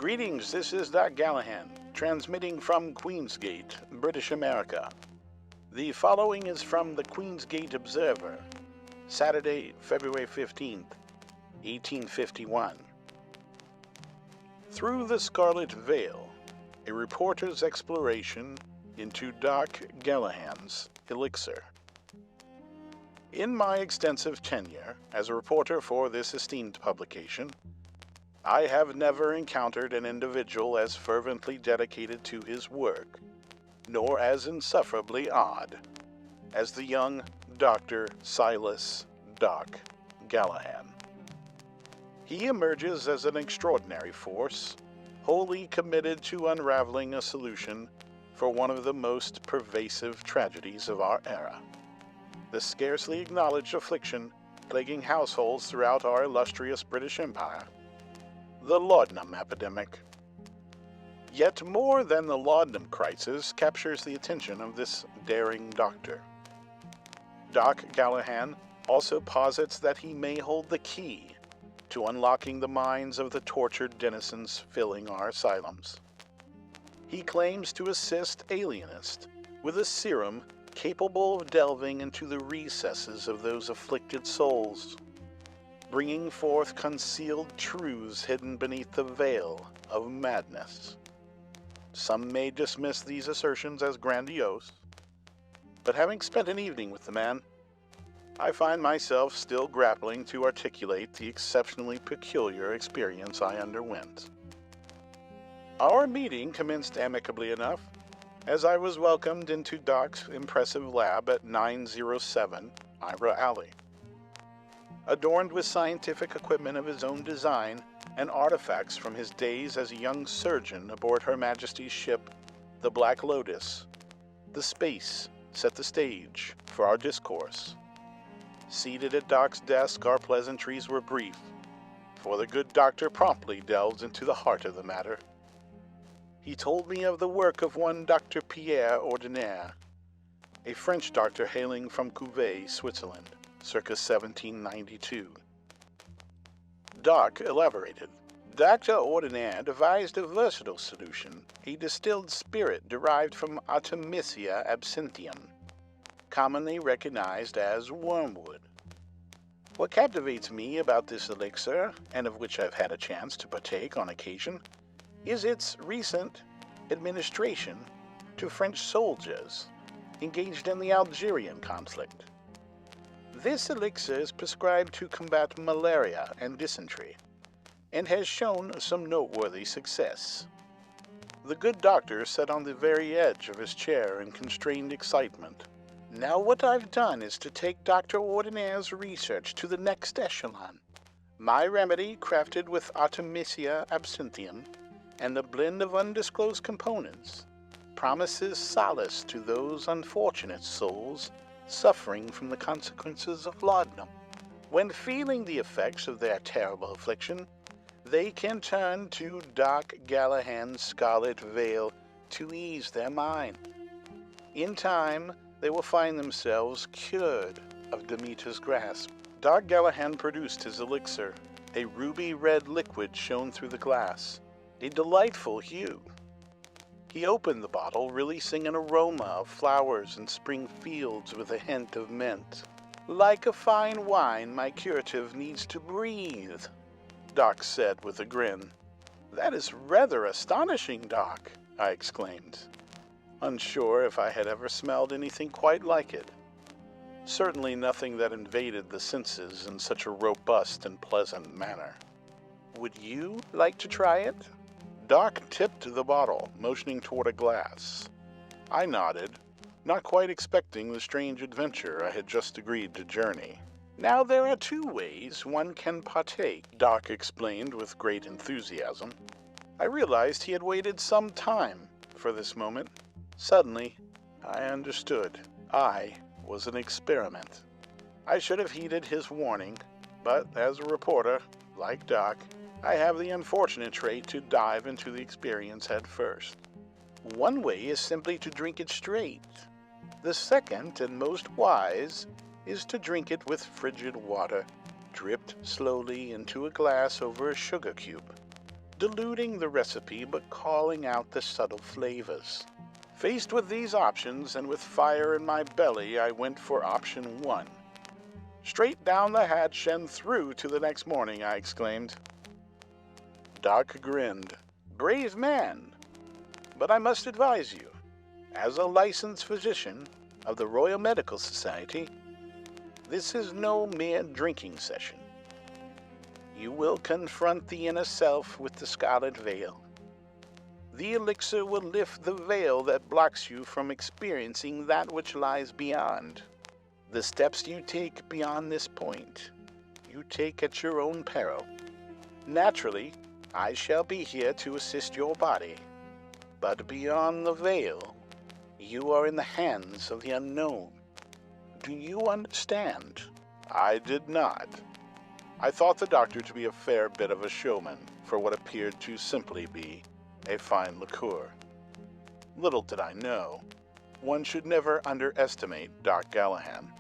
Greetings, this is Dr. Galahan, transmitting from Queensgate, British America. The following is from the Queensgate Observer, Saturday, February 15th, 1851. Through the Scarlet Veil, a reporter's exploration into Dr. Galahan's Elixir. In my extensive tenure as a reporter for this esteemed publication, I have never encountered an individual as fervently dedicated to his work, nor as insufferably odd, as the young Dr. Silas Doc Galahan. He emerges as an extraordinary force, wholly committed to unraveling a solution for one of the most pervasive tragedies of our era, the scarcely acknowledged affliction plaguing households throughout our illustrious British Empire, the laudanum epidemic. Yet more than the laudanum crisis captures the attention of this daring doctor. Doc Galahan also posits that he may hold the key to unlocking the minds of the tortured denizens filling our asylums. He claims to assist alienists with a serum capable of delving into the recesses of those afflicted souls, bringing forth concealed truths hidden beneath the veil of madness. Some may dismiss these assertions as grandiose, but having spent an evening with the man, I find myself still grappling to articulate the exceptionally peculiar experience I underwent. Our meeting commenced amicably enough, as I was welcomed into Doc's impressive lab at 907 Ira Alley. Adorned with scientific equipment of his own design and artifacts from his days as a young surgeon aboard Her Majesty's ship, the Black Lotus, the space set the stage for our discourse. Seated at Doc's desk, our pleasantries were brief, for the good doctor promptly delves into the heart of the matter. He told me of the work of one Dr. Pierre Ordinaire, a French doctor hailing from Couvet, Switzerland, circa 1792. Doc elaborated. Dr. Ordinaire devised a versatile solution, a distilled spirit derived from Artemisia absinthium, commonly recognized as wormwood. What captivates me about this elixir, and of which I've had a chance to partake on occasion, is its recent administration to French soldiers engaged in the Algerian conflict. This elixir is prescribed to combat malaria and dysentery, and has shown some noteworthy success. The good doctor sat on the very edge of his chair in constrained excitement. Now what I've done is to take Dr. Ordinaire's research to the next echelon. My remedy, crafted with Artemisia absinthium and a blend of undisclosed components, promises solace to those unfortunate souls suffering from the consequences of laudanum. When feeling the effects of their terrible affliction, they can turn to Doc Galahan's Scarlet Veil to ease their mind. In time, they will find themselves cured of Demeter's grasp. Doc Galahan produced his elixir, a ruby-red liquid shone through the glass, a delightful hue. He opened the bottle, releasing an aroma of flowers and spring fields with a hint of mint. Like a fine wine, my curative needs to breathe, Doc said with a grin. That is rather astonishing, Doc, I exclaimed, unsure if I had ever smelled anything quite like it. Certainly nothing that invaded the senses in such a robust and pleasant manner. Would you like to try it? Doc tipped the bottle, motioning toward a glass. I nodded, not quite expecting the strange adventure I had just agreed to journey. Now there are two ways one can partake, Doc explained with great enthusiasm. I realized he had waited some time for this moment. Suddenly, I understood. I was an experiment. I should have heeded his warning, but as a reporter, like Doc, I have the unfortunate trait to dive into the experience head first. One way is simply to drink it straight. The second and most wise is to drink it with frigid water, dripped slowly into a glass over a sugar cube. diluting the recipe but calling out the subtle flavors. Faced with these options and with fire in my belly, I went for option 1. "Straight down the hatch and through to the next morning," I exclaimed. Doc grinned. "Brave man. But I must advise you, as a licensed physician of the Royal Medical Society, this is no mere drinking session. You will confront the inner self with the Scarlet Veil. The elixir will lift the veil that blocks you from experiencing that which lies beyond. The steps you take beyond this point, you take at your own peril. Naturally, I shall be here to assist your body, but beyond the veil, you are in the hands of the unknown. Do you understand?" I did not. I thought the doctor to be a fair bit of a showman for what appeared to simply be a fine liqueur. Little did I know, one should never underestimate Doc Galahan.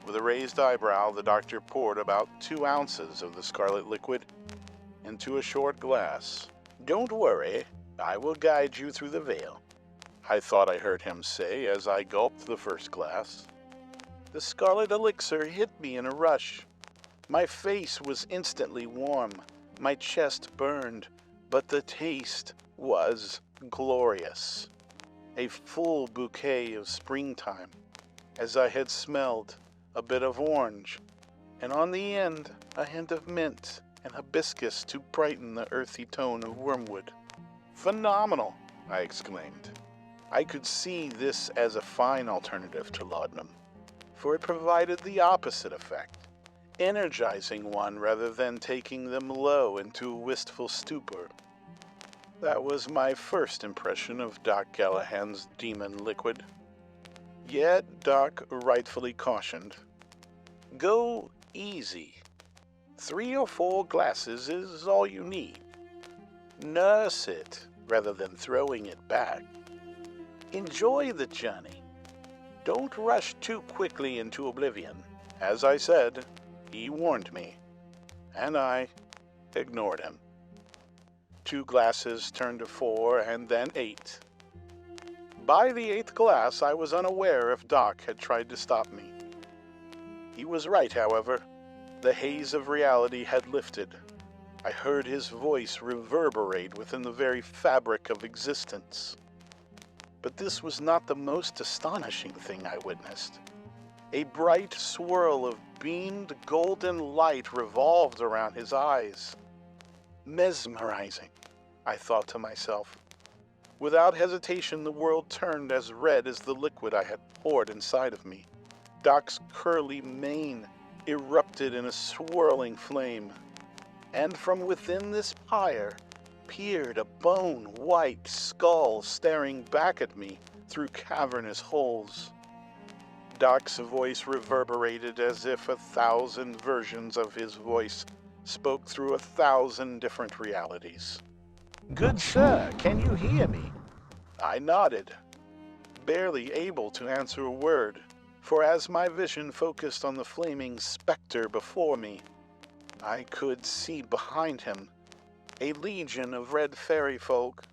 With a raised eyebrow, the doctor poured about 2 ounces of the scarlet liquid into a short glass. "Don't worry, I will guide you through the veil," I thought I heard him say as I gulped the first glass. The scarlet elixir hit me in a rush. My face was instantly warm, my chest burned, but the taste was glorious. A full bouquet of springtime, as I had smelled, a bit of orange, and on the end a hint of mint and hibiscus to brighten the earthy tone of wormwood. "Phenomenal!" I exclaimed. I could see this as a fine alternative to laudanum, for it provided the opposite effect, energizing one rather than taking them low into a wistful stupor. That was my first impression of Doc Galahan's demon liquid. Yet Doc rightfully cautioned, "Go easy. 3 or 4 glasses is all you need. Nurse it rather than throwing it back. Enjoy the journey. Don't rush too quickly into oblivion." As I said, he warned me, and I ignored him. 2 glasses turned to 4 and then 8. By the 8th glass, I was unaware if Doc had tried to stop me. He was right, however. The haze of reality had lifted. I heard his voice reverberate within the very fabric of existence. But this was not the most astonishing thing I witnessed. A bright swirl of beamed golden light revolved around his eyes. Mesmerizing, I thought to myself. Without hesitation, the world turned as red as the liquid I had poured inside of me. Doc's curly mane erupted in a swirling flame, and from within this pyre peered a bone-white skull staring back at me through cavernous holes. Doc's voice reverberated as if 1,000 versions of his voice spoke through 1,000 different realities. "Good sir, can you hear me?" I nodded, barely able to answer a word, for as my vision focused on the flaming specter before me, I could see behind him a legion of red fairy folk,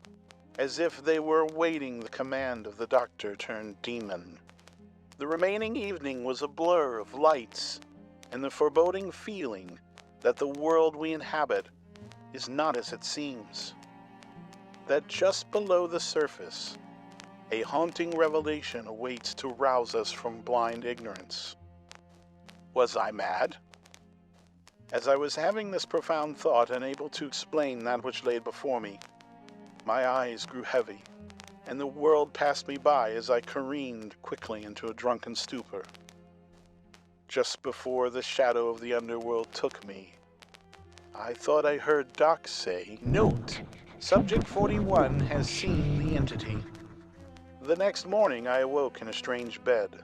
as if they were awaiting the command of the doctor-turned-demon. The remaining evening was a blur of lights and the foreboding feeling that the world we inhabit is not as it seems. That just below the surface, a haunting revelation awaits to rouse us from blind ignorance. Was I mad? As I was having this profound thought, unable to explain that which lay before me, my eyes grew heavy, and the world passed me by as I careened quickly into a drunken stupor. Just before the shadow of the underworld took me, I thought I heard Doc say, "Note, Subject 41 has seen the entity." The next morning I awoke in a strange bed.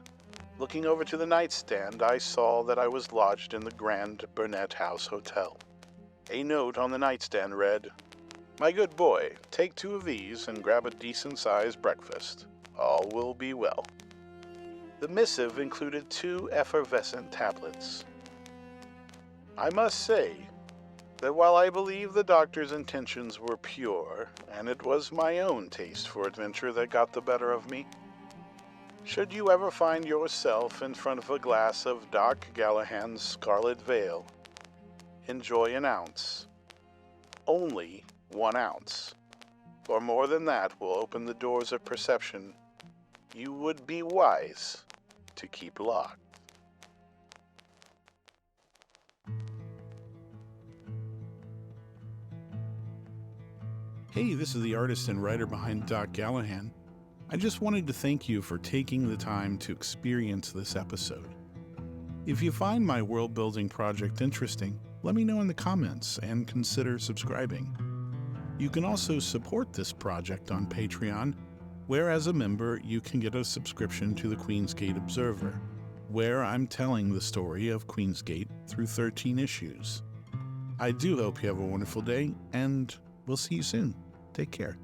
Looking over to the nightstand, I saw that I was lodged in the Grand Burnett House Hotel. A note on the nightstand read, "My good boy, take 2 of these and grab a decent-sized breakfast. All will be well." The missive included 2 effervescent tablets. I must say, that while I believe the doctor's intentions were pure, and it was my own taste for adventure that got the better of me, should you ever find yourself in front of a glass of Doc Galahan's Scarlet Veil, enjoy an ounce. Only 1 ounce. For more than that will open the doors of perception you would be wise to keep locked. Hey, this is the artist and writer behind Doc Galahan. I just wanted to thank you for taking the time to experience this episode. If you find my world building project interesting, let me know in the comments and consider subscribing. You can also support this project on Patreon, where as a member you can get a subscription to the Queensgate Observer, where I'm telling the story of Queensgate through 13 issues. I do hope you have a wonderful day, and we'll see you soon. Take care.